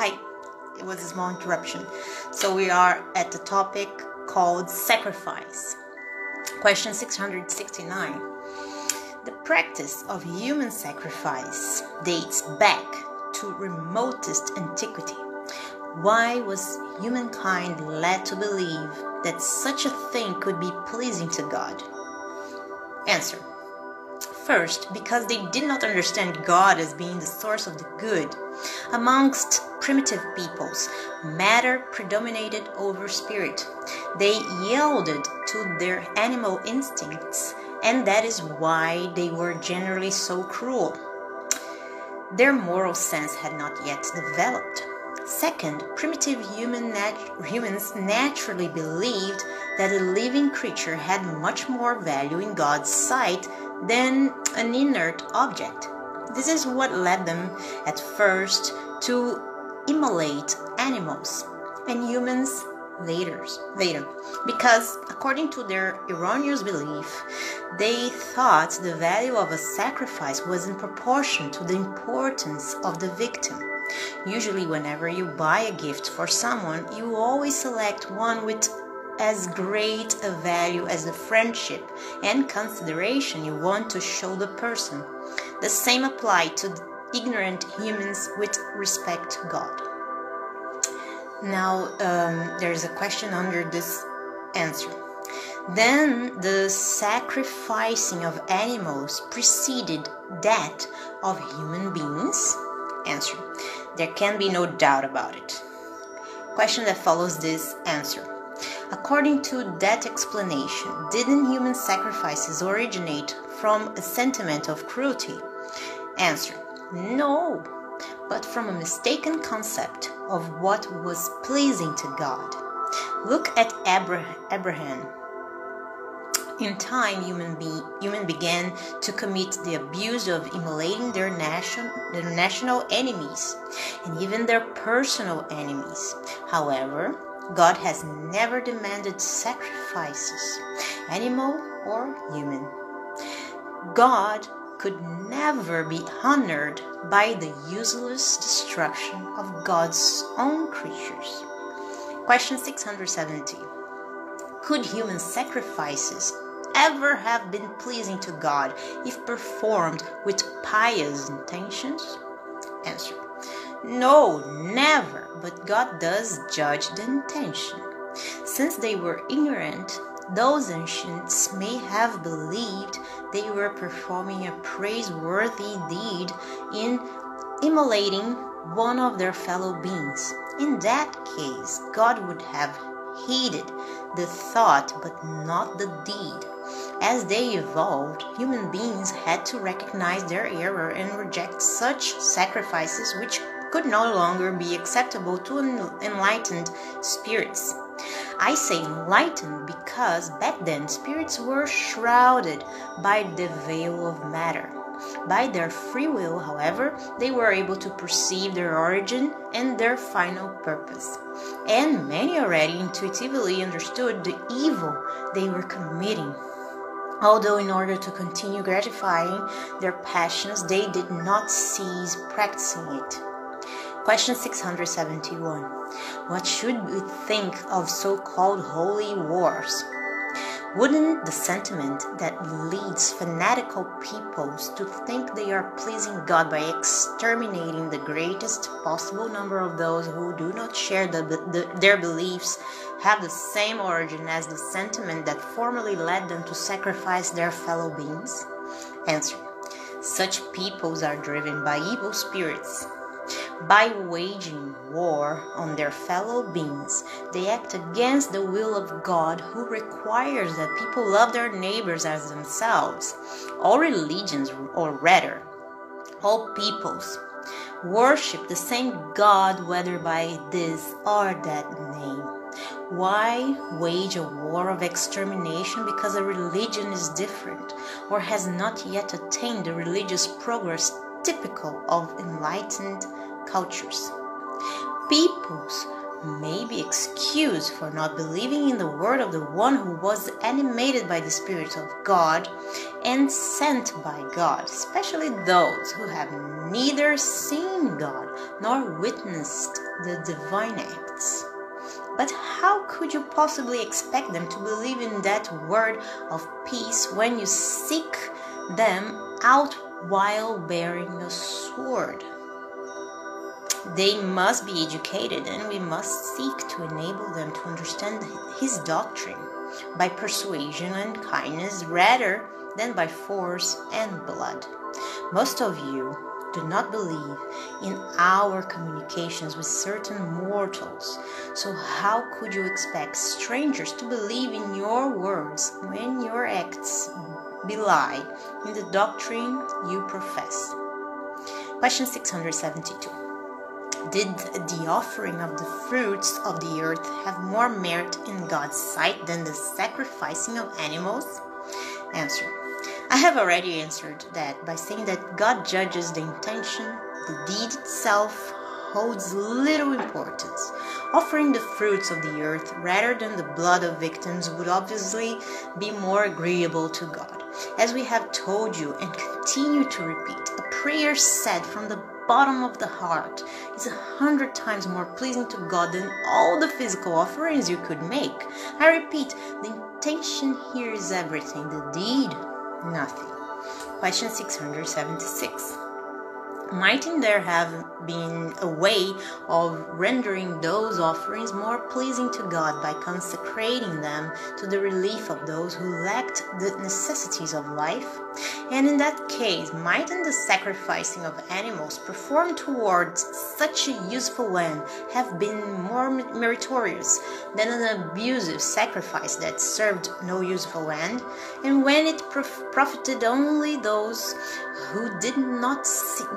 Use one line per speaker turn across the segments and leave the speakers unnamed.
Hi, it was a small interruption. So we are at the topic called sacrifice. Question 669. The practice of human sacrifice dates back to remotest antiquity. Why was humankind led to believe that such a thing could be pleasing to God? Answer. First, because they did not understand God as being the source of the good. Amongst primitive peoples, matter predominated over spirit. They yielded to their animal instincts, and that is why they were generally so cruel. Their moral sense had not yet developed. Second, primitive humans naturally believed that a living creature had much more value in God's sight than an inert object. This is what led them at first to immolate animals and humans later, because according to their erroneous belief, they thought the value of a sacrifice was in proportion to the importance of the victim. Usually, whenever you buy a gift for someone, you always select one with as great a value as the friendship and consideration you want to show the person. The same applied to ignorant humans with respect to God. Now, there's a question under this answer. Then the sacrificing of animals preceded that of human beings? Answer. There can be no doubt about it. Question that follows this answer. According to that explanation, didn't human sacrifices originate from a sentiment of cruelty? Answer. No, but from a mistaken concept of what was pleasing to God. Look at Abraham. In time, human began to commit the abuse of immolating their national enemies and even their personal enemies. However, God has never demanded sacrifices, animal or human. God could never be honored by the useless destruction of God's own creatures. Question 670. Could human sacrifices ever have been pleasing to God if performed with pious intentions? Answer. No, never, but God does judge the intention. Since they were ignorant, those ancients may have believed they were performing a praiseworthy deed in immolating one of their fellow beings. In that case, God would have hated the thought but not the deed. As they evolved, human beings had to recognize their error and reject such sacrifices which could no longer be acceptable to enlightened spirits. I say enlightened because back then spirits were shrouded by the veil of matter. By their free will, however, they were able to perceive their origin and their final purpose. And many already intuitively understood the evil they were committing. Although in order to continue gratifying their passions, they did not cease practicing it. Question 671. What should we think of so-called holy wars? Wouldn't the sentiment that leads fanatical peoples to think they are pleasing God by exterminating the greatest possible number of those who do not share their beliefs have the same origin as the sentiment that formerly led them to sacrifice their fellow beings? Answer. Such peoples are driven by evil spirits. By waging war on their fellow beings, they act against the will of God, who requires that people love their neighbors as themselves. All religions, or rather, all peoples, worship the same God, whether by this or that name. Why wage a war of extermination because a religion is different or has not yet attained the religious progress typical of enlightened cultures? Peoples may be excused for not believing in the word of the one who was animated by the Spirit of God and sent by God, especially those who have neither seen God nor witnessed the divine acts. But how could you possibly expect them to believe in that word of peace when you seek them out while bearing a sword? They must be educated, and we must seek to enable them to understand his doctrine by persuasion and kindness rather than by force and blood. Most of you do not believe in our communications with certain mortals, so how could you expect strangers to believe in your words when your acts belie in the doctrine you profess? Question 672. Did the offering of the fruits of the earth have more merit in God's sight than the sacrificing of animals? Answer. I have already answered that by saying that God judges the intention. The deed itself holds little importance. Offering the fruits of the earth rather than the blood of victims would obviously be more agreeable to God. As we have told you and continue to repeat, a prayer said from the bottom of the heart is 100 times more pleasing to God than all the physical offerings you could make. I repeat, the intention here is everything, the deed, nothing. Question 676. Mightn't there have been a way of rendering those offerings more pleasing to God by consecrating them to the relief of those who lacked the necessities of life? And in that case, mightn't the sacrificing of animals performed towards such a useful end have been more meritorious than an abusive sacrifice that served no useful end, and when it profited only those who did not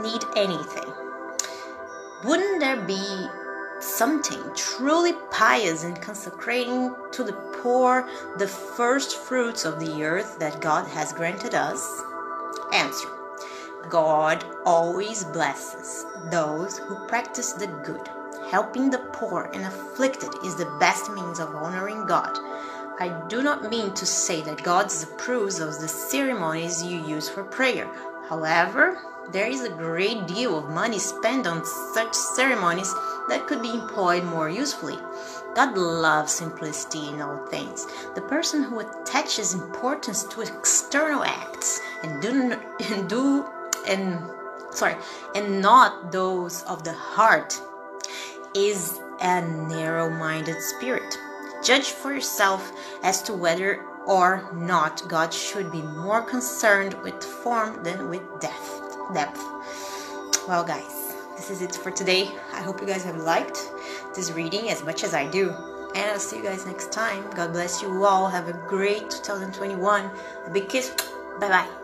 need anything? Wouldn't there be something truly pious in consecrating to the poor the first fruits of the earth that God has granted us? Answer. God always blesses those who practice the good. Helping the poor and afflicted is the best means of honoring God. I do not mean to say that God approves of the ceremonies you use for prayer. However, there is a great deal of money spent on such ceremonies that could be employed more usefully. God loves simplicity in all things. The person who attaches importance to external acts and not those of the heart is a narrow-minded spirit. Judge for yourself as to whether or not God should be more concerned with form than with depth. Well, guys, this is it for today. I hope you guys have liked this reading as much as I do. And I'll see you guys next time. God bless you all. Have a great 2021. A big kiss. Bye-bye.